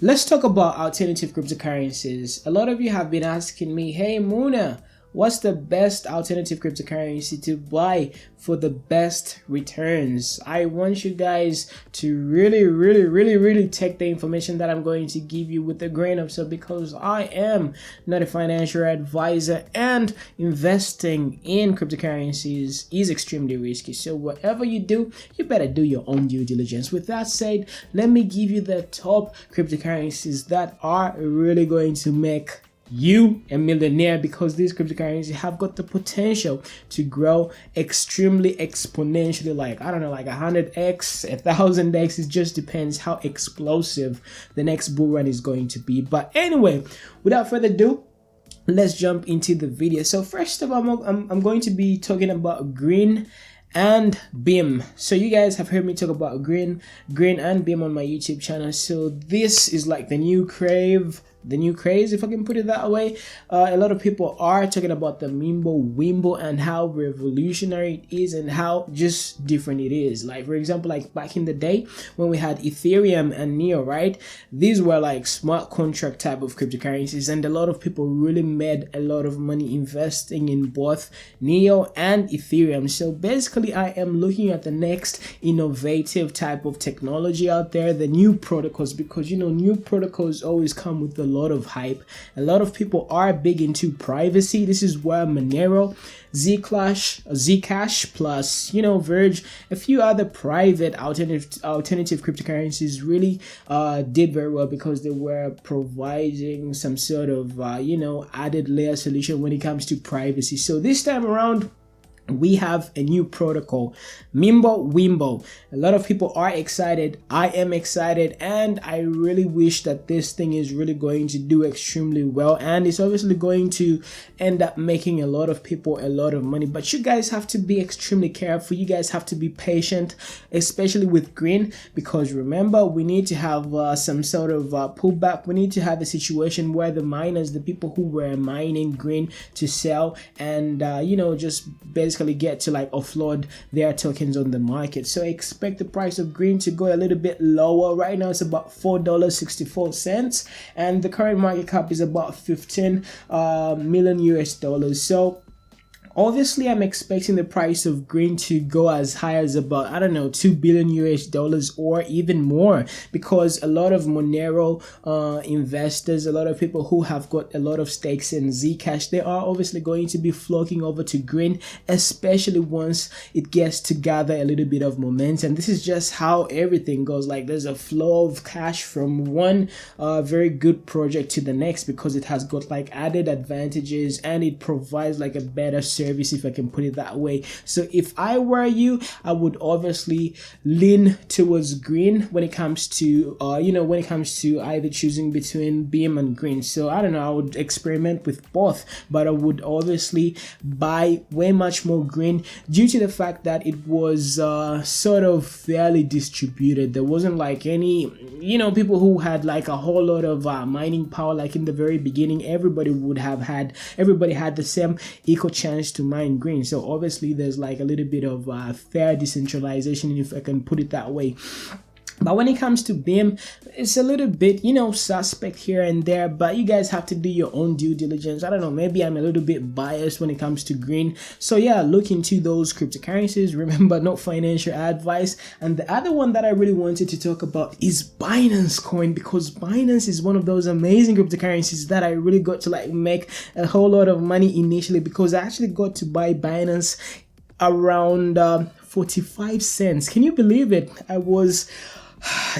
Let's talk about alternative cryptocurrencies. A lot of you have been asking me, hey Muna, what's the best alternative cryptocurrency to buy for the best returns? I want you guys to really take the information that I'm going to give you with a grain of salt, because I am not a financial advisor and investing in cryptocurrencies is extremely risky. So whatever you do, you better do your own due diligence. With that said, let me give you the top cryptocurrencies that are really going to make you a millionaire, because these cryptocurrencies have got the potential to grow extremely exponentially, like I don't know, like 100x, 1000x. It just depends how explosive the next bull run is going to be. But anyway, without further ado, let's jump into the video. So first of all, I'm going to be talking about Grin and Beam. So you guys have heard me talk about Grin and Beam on my YouTube channel. So this is like the new craze, if I can put it that way. A lot of people are talking about the Wimbo and how revolutionary it is and how just different it is. Like for example, like back in the day when we had Ethereum and Neo, right? These were like smart contract type of cryptocurrencies, and a lot of people really made a lot of money investing in both Neo and Ethereum. So basically I am looking at the next innovative type of technology out there, the new protocols, because you know, new protocols always come with a lot of hype. A lot of people are big into privacy. This is where Monero, Zcash plus, you know, Verge, a few other private alternative cryptocurrencies really did very well, because they were providing some sort of you know, added layer solution when it comes to privacy. So this time around, we have a new protocol, Wimbo. A lot of people are excited. I am excited, and I really wish that this thing is really going to do extremely well, and it's obviously going to end up making a lot of people a lot of money. But you guys have to be extremely careful. You guys have to be patient, especially with Grin, because remember, we need to have some sort of pullback. We need to have a situation where the miners, the people who were mining Grin to sell and you know, just basically get to like offload their tokens on the market. So expect the price of Grin to go a little bit lower. Right now it's about $4.64, and the current market cap is about 15 million US dollars. So obviously I'm expecting the price of Grin to go as high as about, I don't know, 2 billion US dollars or even more, because a lot of Monero investors, a lot of people who have got a lot of stakes in Zcash, they are obviously going to be flocking over to Grin, especially once it gets to gather a little bit of momentum. This is just how everything goes. Like there's a flow of cash from one very good project to the next, because it has got like added advantages and it provides like a better service, if I can put it that way. So if I were you, I would obviously lean towards Grin when it comes to you know, when it comes to either choosing between Beam and Grin. So I don't know, I would experiment with both, but I would obviously buy way much more Grin due to the fact that it was sort of fairly distributed. There wasn't like any, you know, people who had like a whole lot of mining power like in the very beginning. Everybody had the same equal chance to mine Grin. So obviously there's like a little bit of fair decentralization, if I can put it that way. But when it comes to Beam, it's a little bit, you know, suspect here and there, but you guys have to do your own due diligence. I don't know, maybe I'm a little bit biased when it comes to Grin. So yeah, look into those cryptocurrencies. Remember, not financial advice. And the other one that I really wanted to talk about is Binance Coin, because Binance is one of those amazing cryptocurrencies that I really got to like make a whole lot of money initially, because I actually got to buy Binance around 45 cents. Can you believe it? I was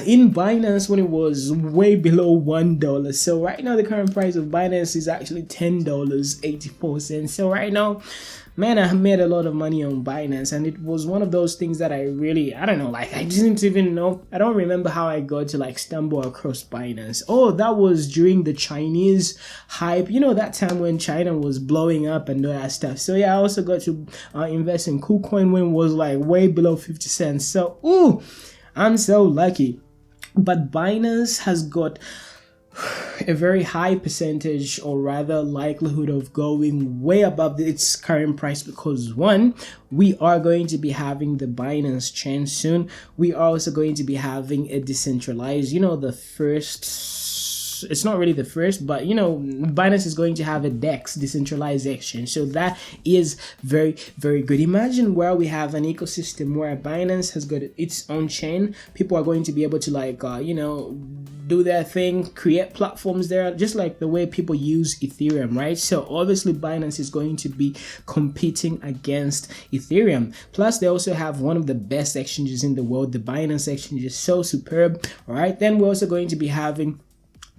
in Binance when it was way below $1. So right now the current price of Binance is actually $10.84. So right now, man, I made a lot of money on Binance, and it was one of those things that I don't know, like I didn't even know. I don't remember how I got to like stumble across Binance. Oh, that was during the Chinese hype, you know, that time when China was blowing up and all that stuff. So yeah, I also got to invest in Coolcoin when it was like way below 50 cents. So ooh, I'm so lucky. But Binance has got a very high percentage, or rather likelihood, of going way above its current price, because one, we are going to be having the Binance chain soon. We are also going to be having a decentralized, you know, the first it's not really the first, but you know, Binance is going to have a DEX, decentralized exchange. So that is very, very good. Imagine where we have an ecosystem where Binance has got its own chain. People are going to be able to like, you know, do their thing, create platforms there, just like the way people use Ethereum, right? So obviously Binance is going to be competing against Ethereum. Plus they also have one of the best exchanges in the world. The Binance exchange is so superb. All right, then we're also going to be having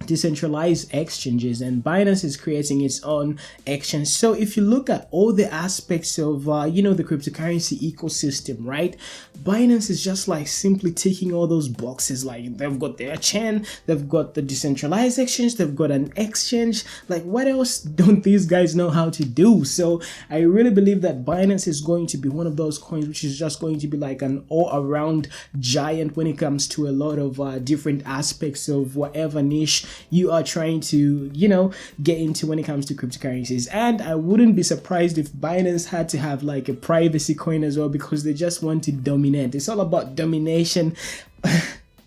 decentralized exchanges, and Binance is creating its own exchange. So if you look at all the aspects of you know, the cryptocurrency ecosystem, right, Binance is just like simply ticking all those boxes. Like they've got their chain, they've got the decentralized exchange, they've got an exchange. Like what else don't these guys know how to do? So I really believe that Binance is going to be one of those coins which is just going to be like an all-around giant when it comes to a lot of different aspects of whatever niche you are trying to, you know, get into when it comes to cryptocurrencies. And I wouldn't be surprised if Binance had to have like a privacy coin as well, because they just want to dominate. It's all about domination.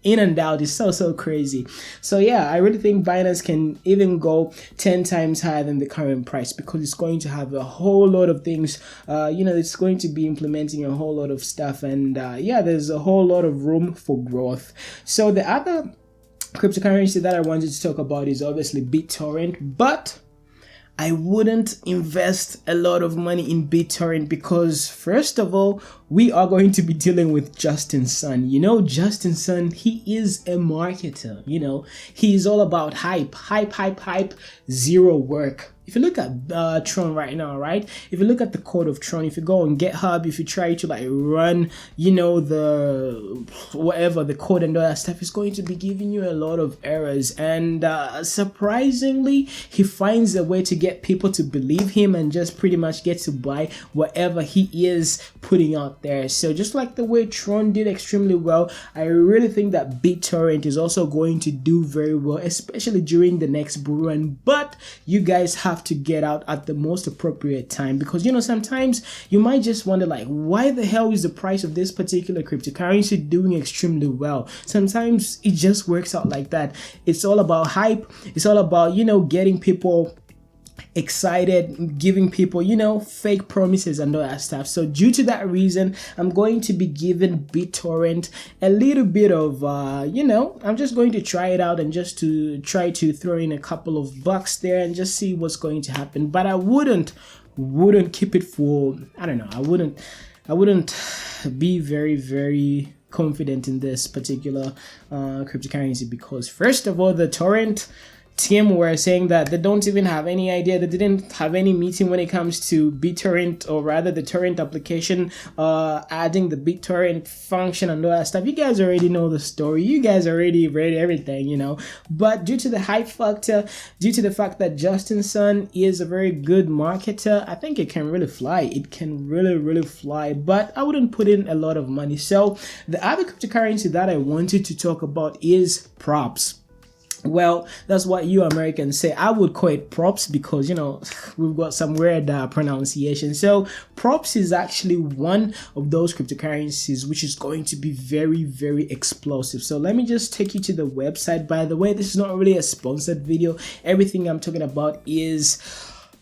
In and out is so crazy. So yeah, I really think Binance can even go 10 times higher than the current price, because it's going to have a whole lot of things. You know, it's going to be implementing a whole lot of stuff, and yeah, there's a whole lot of room for growth. So the other cryptocurrency that I wanted to talk about is obviously Bittorrent, but I wouldn't invest a lot of money in Bittorrent because, first of all, we are going to be dealing with Justin Sun. You know, Justin Sun, he is a marketer. You know, he's all about hype, zero work. If you look at Tron right now, right? If you look at the code of Tron, if you go on GitHub, if you try to like run, you know, the whatever, the code and all that stuff, it's going to be giving you a lot of errors. And surprisingly, he finds a way to get people to believe him and just pretty much get to buy whatever he is putting out there. So just like the way Tron did extremely well, I really think that Bittorrent is also going to do very well, especially during the next bull run. But you guys have to get out at the most appropriate time, because you know, sometimes you might just wonder like, why the hell is the price of this particular cryptocurrency doing extremely well? Sometimes it just works out like that. It's all about hype. It's all about, you know, getting people excited, giving people, you know, fake promises and all that stuff. So due to that reason, I'm going to be giving Bittorrent a little bit of you know, I'm just going to try it out and just to try to throw in a couple of bucks there and just see what's going to happen. But I wouldn't keep it for, I don't know, I wouldn't be very confident in this particular cryptocurrency, because first of all, the torrent team were saying that they don't even have any idea. They didn't have any meeting when it comes to BitTorrent, or rather the torrent application, adding the BitTorrent function and all that stuff. You guys already know the story. You guys already read everything, you know. But due to the hype factor, due to the fact that Justin Sun is a very good marketer, I think it can really fly. It can really fly, but I wouldn't put in a lot of money. So the other cryptocurrency that I wanted to talk about is props. Well, that's what you Americans say. I would call it props because, you know, we've got some weird pronunciation. So props is actually one of those cryptocurrencies which is going to be very explosive. So let me just take you to the website. By the way, this is not really a sponsored video. Everything I'm talking about is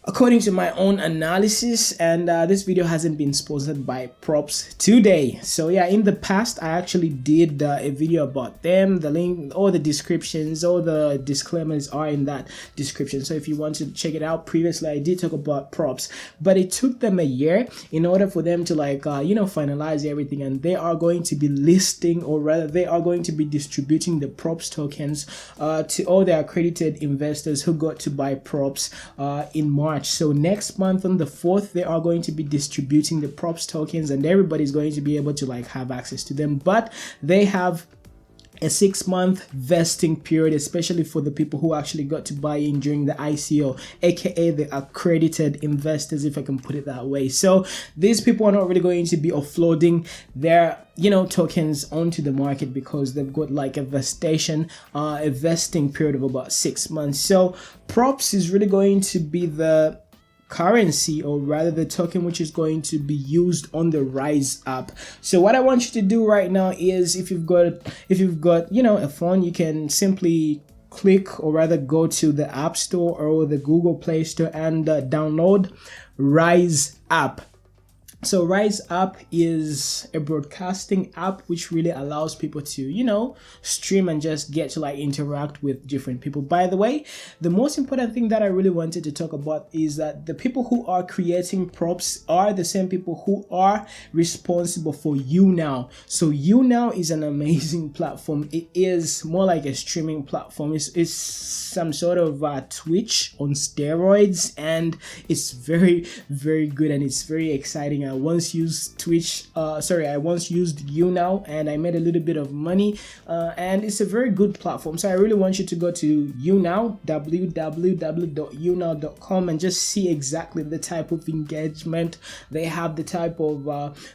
according to my own analysis, and this video hasn't been sponsored by props today. So yeah, in the past I actually did a video about them. The link, all the descriptions, all the disclaimers are in that description. So if you want to check it out, previously I did talk about props, but it took them a year in order for them to like you know, finalize everything, and they are going to be listing, or rather they are going to be distributing the props tokens to all the accredited investors who got to buy props in March. So next month on the 4th, they are going to be distributing the props tokens, and everybody's going to be able to like have access to them. But they have a 6-month vesting period, especially for the people who actually got to buy in during the ICO, aka the accredited investors, if I can put it that way. So these people are not really going to be offloading their, you know, tokens onto the market because they've got like a vesting period of about 6 months. So props is really going to be the currency, or rather the token, which is going to be used on the Rise app. So what I want you to do right now is, if you've got you know, a phone, you can simply click, or rather go to the App Store or the Google Play Store and download Rise app. So Rise app is a broadcasting app which really allows people to, you know, stream and just get to like interact with different people. By the way, the most important thing that I really wanted to talk about is that the people who are creating props are the same people who are responsible for YouNow. So YouNow is an amazing platform. It is more like a streaming platform. It's some sort of Twitch on steroids, and it's very, very good and it's very exciting. I once used I once used YouNow and I made a little bit of money, and it's a very good platform. So I really want you to go to YouNow, www.younow.com, and just see exactly the type of engagement they have, the type of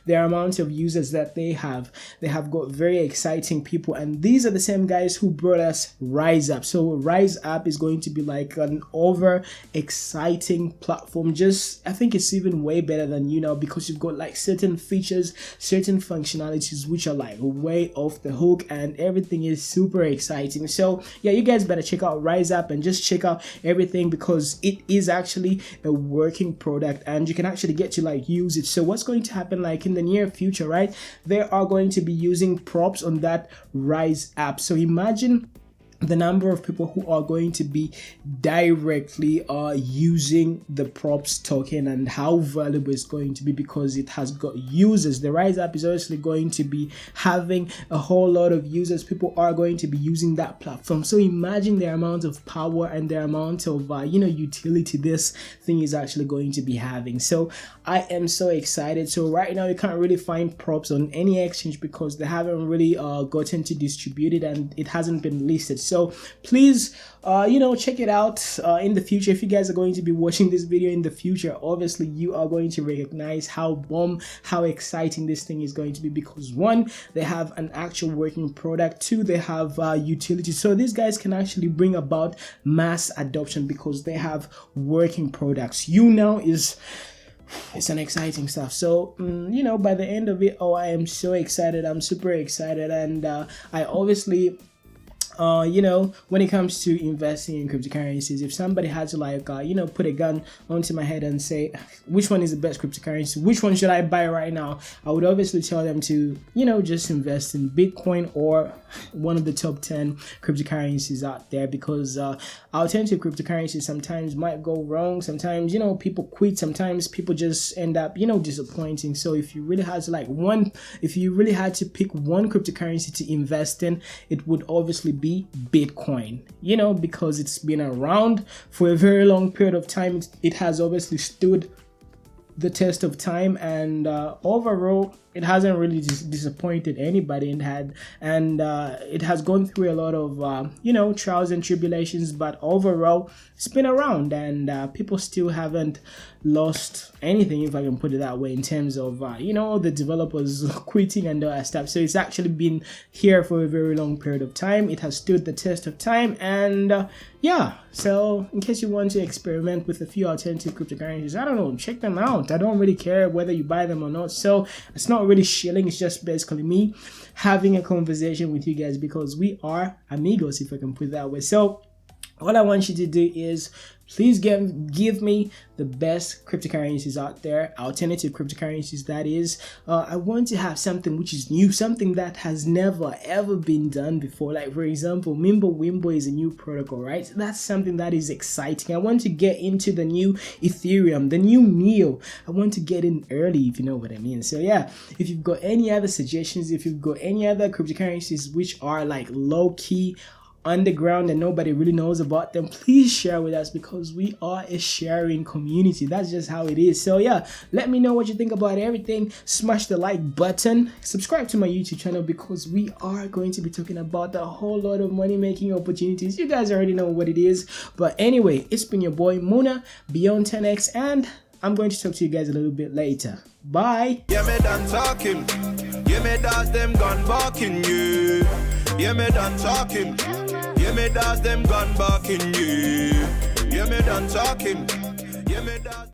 the amount of users that they have. They have got very exciting people, and these are the same guys who brought us Rise App. So Rise App is going to be like an over exciting platform. I think it's even way better than YouNow, because you've got like certain features, certain functionalities which are like way off the hook, and everything is super exciting. So yeah, you guys better check out Rise App and just check out everything, because it is actually a working product and you can actually get to like use it. So what's going to happen like in the near future, right? They are going to be using props on that Rise App. So imagine the number of people who are going to be directly using the props token, and how valuable it's going to be, because it has got users. The Rise App is obviously going to be having a whole lot of users. People are going to be using that platform. So imagine the amount of power and the amount of utility this thing is actually going to be having. So I am so excited. So right now you can't really find props on any exchange because they haven't really gotten to distribute it, and it hasn't been listed. So please, check it out in the future. If you guys are going to be watching this video in the future, obviously you are going to recognize how exciting this thing is going to be, because one, they have an actual working product. Two, they have utility. So these guys can actually bring about mass adoption because they have working products. YouNow it's an exciting stuff. So by the end of it, I am so excited. I'm super excited, and I obviously when it comes to investing in cryptocurrencies, if somebody had to put a gun onto my head and say which one is the best cryptocurrency, which one should I buy right now, I would obviously tell them to just invest in Bitcoin or one of the top 10 cryptocurrencies out there, because alternative cryptocurrencies sometimes might go wrong. Sometimes people quit. Sometimes people just end up disappointing. So if you really had to pick one cryptocurrency to invest in, it would obviously be Bitcoin, because it's been around for a very long period of time. It has obviously stood the test of time, and overall it hasn't really disappointed anybody, and it has gone through a lot of trials and tribulations, but overall it's been around, and people still haven't lost anything, if I can put it that way, in terms of the developers quitting and all that stuff. So it's actually been here for a very long period of time. It has stood the test of time, and so in case you want to experiment with a few alternative cryptocurrencies, I don't know, check them out. I don't really care whether you buy them or not, so it's not really shilling. It's just basically me having a conversation with you guys, because we are amigos, if I can put it that way. So all I want you to do is please give me the best cryptocurrencies out there, alternative cryptocurrencies that is. I want to have something which is new, something that has never ever been done before. Like for example, Wimbo is a new protocol, right? So that's something that is exciting. I want to get into the new Ethereum, the new Neo. I want to get in early, if you know what I mean. So yeah, if you've got any other suggestions, if you've got any other cryptocurrencies which are like low key, underground, and nobody really knows about them, please share with us, because we are a sharing community. That's just how it is. So yeah, let me know what you think about everything. Smash the like button, subscribe to my YouTube channel, because we are going to be talking about a whole lot of money making opportunities. You guys already know what it is, but anyway, it's been your boy Muna Beyond 10x, and I'm going to talk to you guys a little bit later. Bye. Yeah, me done talking. Yeah, me does them gone barking you. Yeah, me done talking. Yeah, me does them gone barking you. Yeah, me done talking. Yeah, me does.